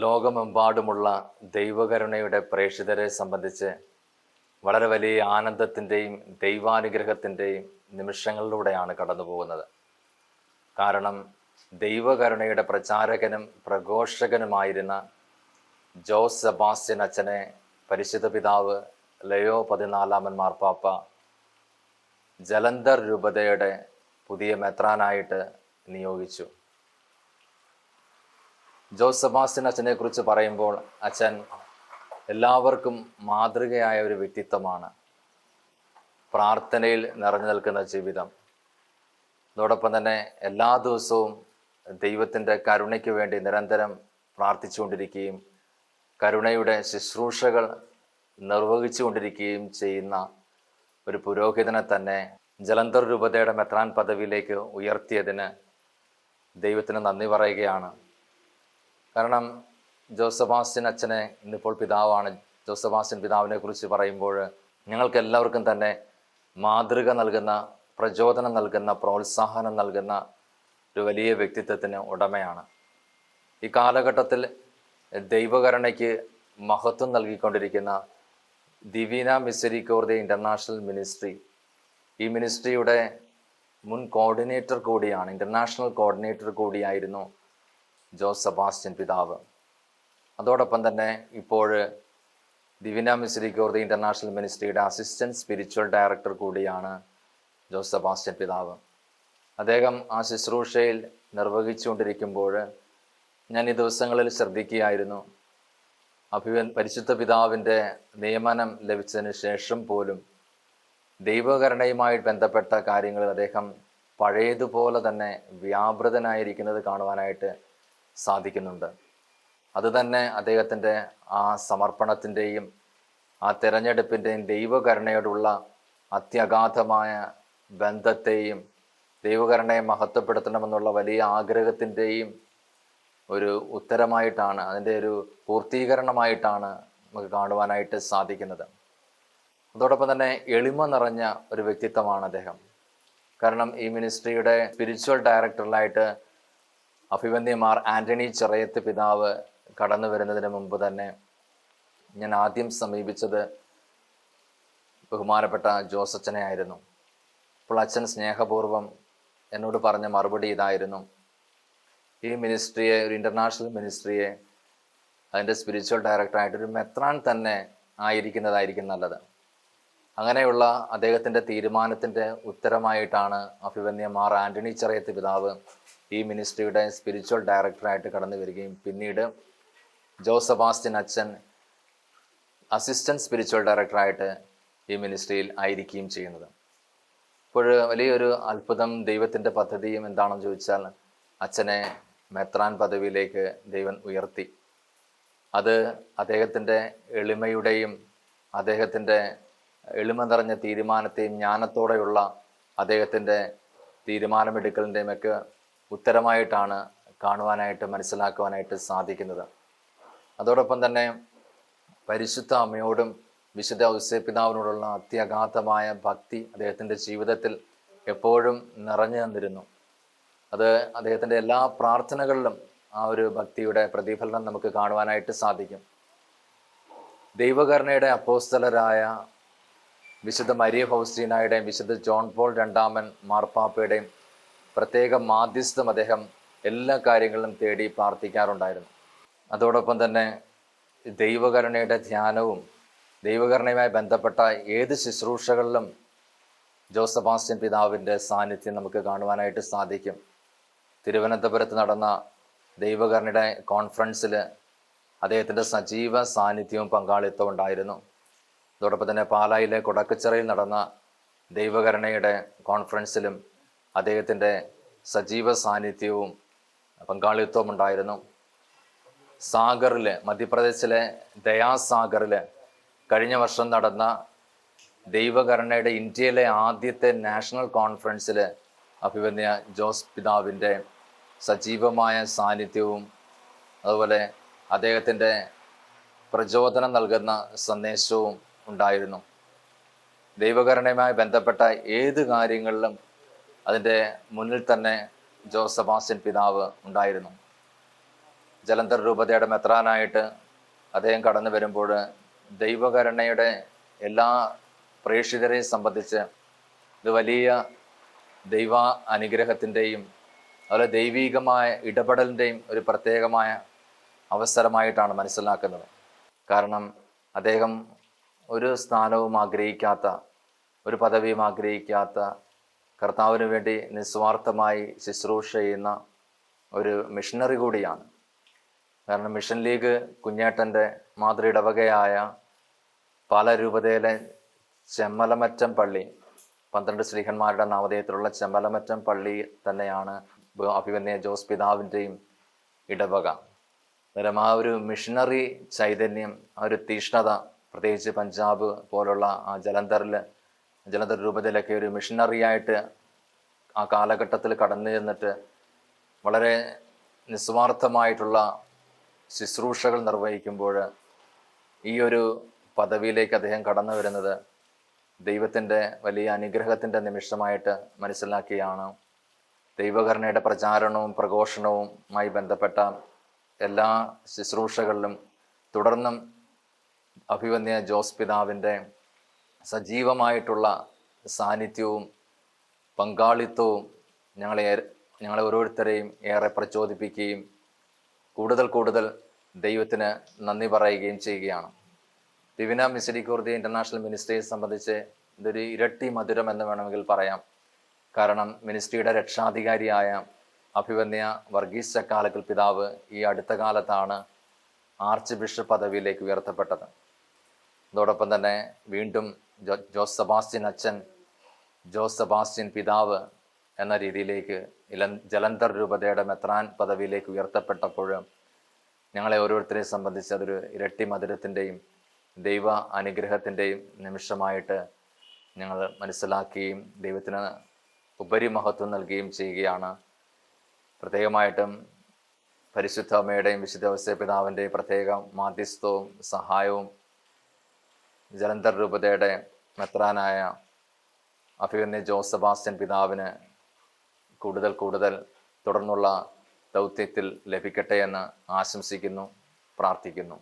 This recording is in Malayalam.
ലോകമെമ്പാടുമുള്ള ദൈവകരുണയുടെ പ്രേക്ഷിതരെ സംബന്ധിച്ച് വളരെ വലിയ ആനന്ദത്തിൻ്റെയും ദൈവാനുഗ്രഹത്തിൻ്റെയും നിമിഷങ്ങളിലൂടെയാണ് കടന്നു പോകുന്നത്. കാരണം ദൈവകരുണയുടെ പ്രചാരകനും പ്രഘോഷകനുമായിരുന്ന ജോസ് സെബാസ്റ്റ്യൻ അച്ഛനെ പരിശുദ്ധ പിതാവ് ലയോ 14 മാർപ്പാപ്പ ജലന്ധർ രൂപതയുടെ പുതിയ മെത്രാനായിട്ട് നിയോഗിച്ചു. ജോസ് സെബാസ്റ്റ്യൻ അച്ഛനെ കുറിച്ച് പറയുമ്പോൾ അച്ഛൻ എല്ലാവർക്കും മാതൃകയായ ഒരു വ്യക്തിത്വമാണ്. പ്രാർത്ഥനയിൽ നിറഞ്ഞു നിൽക്കുന്ന ജീവിതം, അതോടൊപ്പം തന്നെ എല്ലാ ദിവസവും ദൈവത്തിൻ്റെ കരുണയ്ക്ക് വേണ്ടി നിരന്തരം പ്രാർത്ഥിച്ചുകൊണ്ടിരിക്കുകയും കരുണയുടെ ശുശ്രൂഷകൾ നിർവഹിച്ചുകൊണ്ടിരിക്കുകയും ചെയ്യുന്ന ഒരു പുരോഹിതനെ തന്നെ ജലന്ധർ രൂപതയുടെ മെത്രാൻ പദവിയിലേക്ക് ഉയർത്തിയതിന് ദൈവത്തിന് നന്ദി പറയുകയാണ്. കാരണം ജോസ് സെബാസ്റ്റ്യൻ അച്ഛനെ ഇന്നിപ്പോൾ പിതാവാണ്. ജോസ് സെബാസ്റ്റ്യൻ പിതാവിനെ കുറിച്ച് പറയുമ്പോൾ ഞങ്ങൾക്ക് എല്ലാവർക്കും തന്നെ മാതൃക നൽകുന്ന, പ്രചോദനം നൽകുന്ന, പ്രോത്സാഹനം നൽകുന്ന ഒരു വലിയ വ്യക്തിത്വത്തിന് ഉടമയാണ്. ഈ കാലഘട്ടത്തിൽ ദൈവകരുണയ്ക്ക് മഹത്വം നൽകിക്കൊണ്ടിരിക്കുന്ന ദിവീന മിസരിക്കോർദിയ ഇൻ്റർനാഷണൽ മിനിസ്ട്രി, ഈ മിനിസ്ട്രിയുടെ മുൻ കോർഡിനേറ്റർ കൂടിയാണ്, ഇൻ്റർനാഷണൽ കോർഡിനേറ്റർ കൂടിയായിരുന്നു ജോസ് സെബാസ്റ്റ്യൻ പിതാവ്. അതോടൊപ്പം തന്നെ ഇപ്പോൾ ദിവീന മിസരിക്കോർദിയ ഇൻ്റർനാഷണൽ മിനിസ്ട്രിയുടെ അസിസ്റ്റൻറ്റ് സ്പിരിച്വൽ ഡയറക്ടർ കൂടിയാണ് ജോസ് സെബാസ്റ്റ്യൻ പിതാവ്. അദ്ദേഹം ആ ശുശ്രൂഷയിൽ നിർവഹിച്ചുകൊണ്ടിരിക്കുമ്പോൾ ഞാൻ ഈ ദിവസങ്ങളിൽ ശ്രദ്ധിക്കുകയായിരുന്നു. പരിശുദ്ധ പിതാവിൻ്റെ നിയമനം ലഭിച്ചതിന് ശേഷം പോലും ദൈവകരുണയുമായി ബന്ധപ്പെട്ട കാര്യങ്ങളിൽ അദ്ദേഹം പഴയതുപോലെ തന്നെ വ്യാപൃതനായിരിക്കുന്നത് കാണുവാനായിട്ട് സാധിക്കുന്നുണ്ട്. അതുതന്നെ അദ്ദേഹത്തിൻ്റെ ആ സമർപ്പണത്തിൻ്റെയും ആ തിരഞ്ഞെടുപ്പിൻ്റെയും ദൈവകരുണയോടുള്ള അത്യഗാധമായ ബന്ധത്തെയും ദൈവകരുണയെ മഹത്വപ്പെടുത്തണമെന്നുള്ള വലിയ ആഗ്രഹത്തിൻ്റെയും ഒരു ഉത്തരമായിട്ടാണ്, അതിൻ്റെ ഒരു പൂർത്തീകരണമായിട്ടാണ് നമുക്ക് കാണുവാനായിട്ട് സാധിക്കുന്നത്. അതോടൊപ്പം തന്നെ എളിമ നിറഞ്ഞ ഒരു വ്യക്തിത്വമാണ് അദ്ദേഹം. കാരണം ഈ മിനിസ്ട്രിയുടെ സ്പിരിച്വൽ ഡയറക്ടറിലായിട്ട് അഭിവന്യമാർ ആൻ്റണി ചെറയത്ത് പിതാവ് കടന്നു വരുന്നതിന് മുമ്പ് തന്നെ ഞാൻ ആദ്യം സമീപിച്ചത് ബഹുമാനപ്പെട്ട ജോസ് അച്ഛനെ ആയിരുന്നു. അപ്പോൾ അച്ഛൻ സ്നേഹപൂർവ്വം എന്നോട് പറഞ്ഞ മറുപടി ഇതായിരുന്നു: ഈ മിനിസ്ട്രിയെ, ഒരു ഇൻ്റർനാഷണൽ മിനിസ്ട്രിയെ, അതിൻ്റെ സ്പിരിച്വൽ ഡയറക്ടറായിട്ടൊരു മെത്രാൻ തന്നെ ആയിരിക്കുന്നതായിരിക്കും നല്ലത്. അങ്ങനെയുള്ള അദ്ദേഹത്തിൻ്റെ തീരുമാനത്തിൻ്റെ ഉത്തരമായിട്ടാണ് അഭിവന്യമാർ ആൻ്റണി ചെറയത്ത് പിതാവ് ഈ മിനിസ്ട്രിയുടെ സ്പിരിച്വൽ ഡയറക്ടറായിട്ട് കടന്നു വരികയും പിന്നീട് ജോസ് സെബാസ്റ്റ്യൻ അച്ഛൻ അസിസ്റ്റൻറ്റ് സ്പിരിച്വൽ ഡയറക്ടറായിട്ട് ഈ മിനിസ്ട്രിയിൽ ആയിരിക്കുകയും ചെയ്യുന്നത്. ഇപ്പോൾ വലിയൊരു അത്ഭുതം, ദൈവത്തിൻ്റെ പദ്ധതിയും എന്താണെന്ന് ചോദിച്ചാൽ അച്ഛനെ മെത്രാൻ പദവിയിലേക്ക് ദൈവം ഉയർത്തി. അത് അദ്ദേഹത്തിൻ്റെ എളിമയുടെയും അദ്ദേഹത്തിൻ്റെ എളിമ നിറഞ്ഞ തീരുമാനത്തെയും ജ്ഞാനത്തോടെയുള്ള അദ്ദേഹത്തിൻ്റെ തീരുമാനമെടുക്കലിൻ്റെയും ഒക്കെ ഉത്തരമായിട്ടാണ് കാണുവാനായിട്ട്, മനസ്സിലാക്കുവാനായിട്ട് സാധിക്കുന്നത്. അതോടൊപ്പം തന്നെ പരിശുദ്ധ അമ്മയോടും വിശുദ്ധ ഔസേപ്പിതാവിനോടുള്ള അത്യഗാധമായ ഭക്തി അദ്ദേഹത്തിൻ്റെ ജീവിതത്തിൽ എപ്പോഴും നിറഞ്ഞു നിന്നിരുന്നു. അത് അദ്ദേഹത്തിൻ്റെ എല്ലാ പ്രാർത്ഥനകളിലും ആ ഒരു ഭക്തിയുടെ പ്രതിഫലനം നമുക്ക് കാണുവാനായിട്ട് സാധിക്കും. ദൈവകരുണയുടെ അപ്പോസ്തലരായ വിശുദ്ധ മരിയ ഫൗസ്റ്റീനായുടെയും വിശുദ്ധ ജോൺ പോൾ രണ്ടാമൻ മാർപ്പാപ്പയുടെയും പ്രത്യേക മാധ്യസ്ഥം അദ്ദേഹം എല്ലാ കാര്യങ്ങളിലും തേടി പ്രാർത്ഥിക്കാറുണ്ടായിരുന്നു. അതോടൊപ്പം തന്നെ ദൈവകരുണയുടെ ധ്യാനവും ദൈവകരുണയുമായി ബന്ധപ്പെട്ട ഏത് ശുശ്രൂഷകളിലും ജോസ് സെബാസ്റ്റ്യൻ പിതാവിൻ്റെ സാന്നിധ്യം നമുക്ക് കാണുവാനായിട്ട് സാധിക്കും. തിരുവനന്തപുരത്ത് നടന്ന ദൈവകരുണയുടെ കോൺഫറൻസിൽ അദ്ദേഹത്തിൻ്റെ സജീവ സാന്നിധ്യവും പങ്കാളിത്തവും ഉണ്ടായിരുന്നു. അതോടൊപ്പം തന്നെ പാലായിലെ കൊടക്കച്ചിറയിൽ നടന്ന ദൈവകരുണയുടെ കോൺഫറൻസിലും അദ്ദേഹത്തിൻ്റെ സജീവ സാന്നിധ്യവും പങ്കാളിത്തവും ഉണ്ടായിരുന്നു. സാഗറിൽ, മധ്യപ്രദേശിലെ ദയാസാഗറിൽ കഴിഞ്ഞ വർഷം നടന്ന ദൈവകരുണയുടെ ഇന്ത്യയിലെ ആദ്യത്തെ നാഷണൽ കോൺഫറൻസിൽ അഭിവന്യ ജോസ് പിതാവിൻ്റെ സജീവമായ സാന്നിധ്യവും അതുപോലെ അദ്ദേഹത്തിൻ്റെ പ്രചോദനം നൽകുന്ന സന്ദേശവും ഉണ്ടായിരുന്നു. ദൈവകരുണയുമായി ബന്ധപ്പെട്ട ഏത് കാര്യങ്ങളിലും അതിൻ്റെ മുന്നിൽ തന്നെ ജോസ് സെബാസ്റ്റ്യൻ പിതാവ് ഉണ്ടായിരുന്നു. ജലന്ധർ രൂപതയുടെ മെത്രാനായിട്ട് അദ്ദേഹം കടന്നു വരുമ്പോൾ ദൈവകരുണയുടെ എല്ലാ പ്രേക്ഷിതരെയും സംബന്ധിച്ച് ഇത് വലിയ ദൈവ അനുഗ്രഹത്തിൻ്റെയും അതുപോലെ ദൈവീകമായ ഇടപെടലിൻ്റെയും ഒരു പ്രത്യേകമായ അവസരമായിട്ടാണ് മനസ്സിലാക്കുന്നത്. കാരണം അദ്ദേഹം ഒരു സ്ഥാനവും ആഗ്രഹിക്കാത്ത, ഒരു പദവിയും ആഗ്രഹിക്കാത്ത, കർത്താവിന് വേണ്ടി നിസ്വാർത്ഥമായി ശുശ്രൂഷ ചെയ്യുന്ന ഒരു മിഷണറി കൂടിയാണ്. കാരണം മിഷൻ ലീഗ് കുഞ്ഞേട്ടൻ്റെ മാതൃ ഇടവകയായ പാലാ രൂപതയിലെ ചെമ്മലമറ്റം പള്ളി, 12 ശ്ലീഹന്മാരുടെ നാമധേയത്തിലുള്ള ചെമ്മലമറ്റം പള്ളി തന്നെയാണ് അഭിവന്യ ജോസ് പിതാവിൻ്റെയും ഇടവക. അന്നേരം ആ ഒരു മിഷണറി ചൈതന്യം, ആ ഒരു തീഷ്ണത, പ്രത്യേകിച്ച് പഞ്ചാബ് പോലുള്ള ആ ജലന്ധർ രൂപതയിലൊക്കെ ഒരു മിഷണറിയായിട്ട് ആ കാലഘട്ടത്തിൽ കടന്നു ചെന്നിട്ട് വളരെ നിസ്വാർത്ഥമായിട്ടുള്ള ശുശ്രൂഷകൾ നിർവഹിക്കുമ്പോൾ ഈ ഒരു പദവിയിലേക്ക് അദ്ദേഹം കടന്നു വരുന്നത് ദൈവത്തിൻ്റെ വലിയ അനുഗ്രഹത്തിൻ്റെ നിമിഷമായിട്ട് മനസ്സിലാക്കിയാണ്. ദൈവകരുണയുടെ പ്രചാരണവും പ്രഘോഷണവുമായി ബന്ധപ്പെട്ട എല്ലാ ശുശ്രൂഷകളിലും തുടർന്നും അഭിവന്യ ജോസ് പിതാവിൻ്റെ സജീവമായിട്ടുള്ള സാന്നിധ്യവും പങ്കാളിത്തവും ഞങ്ങളെ ഓരോരുത്തരെയും ഏറെ പ്രചോദിപ്പിക്കുകയും കൂടുതൽ ദൈവത്തിന് നന്ദി പറയുകയും ചെയ്യുകയാണ്. ദിവിന മിസരിക്കോർദിയ ഇൻ്റർനാഷണൽ മിനിസ്ട്രിയെ സംബന്ധിച്ച് ഇതൊരു ഇരട്ടി മധുരം എന്ന് വേണമെങ്കിൽ പറയാം. കാരണം മിനിസ്ട്രിയുടെ രക്ഷാധികാരിയായ അഭിവന്യ വർഗീസ് ചക്കാലക്കൽ പിതാവ് ഈ അടുത്ത കാലത്താണ് ആർച്ച് ബിഷപ്പ് പദവിയിലേക്ക് ഉയർത്തപ്പെട്ടത്. അതോടൊപ്പം തന്നെ വീണ്ടും ജോസ് സെബാസ്റ്റ്യൻ അച്ഛൻ, ജോസ് സെബാസ്റ്റ്യൻ പിതാവ് എന്ന രീതിയിലേക്ക് ജലന്ധർ രൂപതയുടെ മെത്രാൻ പദവിയിലേക്ക് ഉയർത്തപ്പെട്ടപ്പോൾ ഞങ്ങളെ ഓരോരുത്തരെയും സംബന്ധിച്ച് അതൊരു ഇരട്ടി മധുരത്തിൻ്റെയും ദൈവ അനുഗ്രഹത്തിൻ്റെയും നിമിഷമായിട്ട് ഞങ്ങൾ മനസ്സിലാക്കുകയും ദൈവത്തിന് ഉപരിമഹത്വം നൽകുകയും ചെയ്യുകയാണ്. പ്രത്യേകമായിട്ടും പരിശുദ്ധ അമ്മയുടെയും വിശുദ്ധ ഔസേപ്പ് പിതാവിൻ്റെയും പ്രത്യേക മാധ്യസ്ഥവും സഹായവും ജലന്ധർ രൂപതയുടെ മെത്രാനായ അഭിവന്യ ജോസ് സെബാസ്റ്റ്യൻ പിതാവിന് കൂടുതൽ തുടർന്നുള്ള ദൗത്യത്തിൽ ലഭിക്കട്ടെ എന്ന് ആശംസിക്കുന്നു, പ്രാർത്ഥിക്കുന്നു.